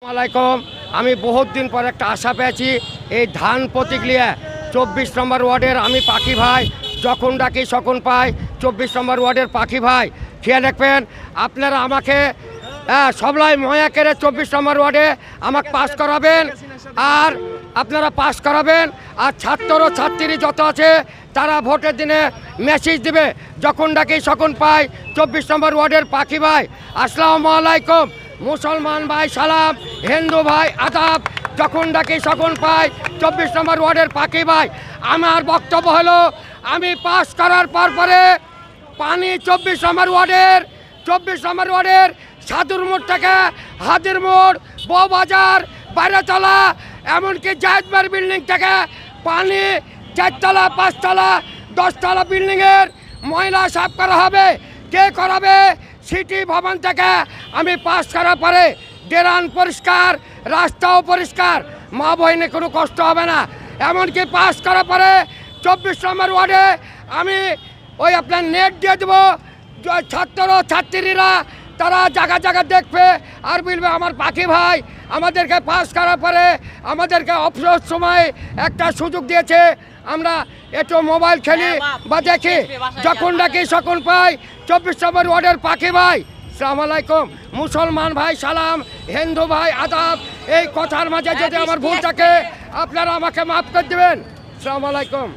আলাইকুম। আমি বহুত দিন পর একটা আশা পেয়েছি এই ধান প্রতীক নিয়ে 24 নম্বর ওয়ার্ডের আমি পাখি ভাই যখন ডাকি তখন পাই। 24 নম্বর ওয়ার্ডের পাখি ভাই খেয়াল রাখবেন আপনারা আমাকে সবলাই ময়া করে 24 নম্বর ওয়ার্ডে আমাকে পাস করাবেন আর আপনারা পাস করাবেন। আর ছাত্র ছাত্রী যত আছে তারা ভোটের দিনে মেসেজ দিবে যখন ডাকি তখন পাই। 24 নম্বর ওয়ার্ডের পাখি ভাই আসসালামু আলাইকুম। মুসলমান ভাই সালাম, হিন্দু ভাই আদাব, যখন ডাকি তখন পাই। 24 নম্বর ওয়ার্ডের পাখি ভাই আমার বক্তব্য হলো আমি পাস করার পরে পানি 24 নম্বর ওয়ার্ডের সাদুর মোড় থেকে হাজির মোড়, বউবাজার, বাইরেতলা, এমনকি জাহেদমার বিল্ডিং থেকে পানি 4তলা, 5তলা, 10তলা বিল্ডিংয়ের ময়লা সাফ করা হবে। কে করাবে? সিটি ভবন থেকে। আমি পাস করার পরে ড্রেন পরিষ্কার, রাস্তাও পরিষ্কার, মা বহিনে কোনো কষ্ট হবে না। এমনকি পাস করার পরে 24 নম্বর ওয়ার্ডে আমি ওই আপনার নেট দিয়ে দেবো। ছাত্র ছাত্রীরা তারা জায়গা দেখবে আর বলবে আমার পাখি ভাই আমাদেরকে পাস করার পরে আমাদেরকে অবসর সময় একটা সুযোগ দিয়েছে, আমরা একটু মোবাইল খেলি বা দেখি, যখন ডাকি তখন পাই। 24 নম্বর ওয়ার্ডের পাখি ভাই আসসালামু আলাইকুম। মুসলমান ভাই সালাম, হিন্দু ভাই আদাব। এই কথার মাঝে যদি আমার ভুল থাকে আপনারা আমাকে মাফ করে দেবেন। আসসালামু আলাইকুম।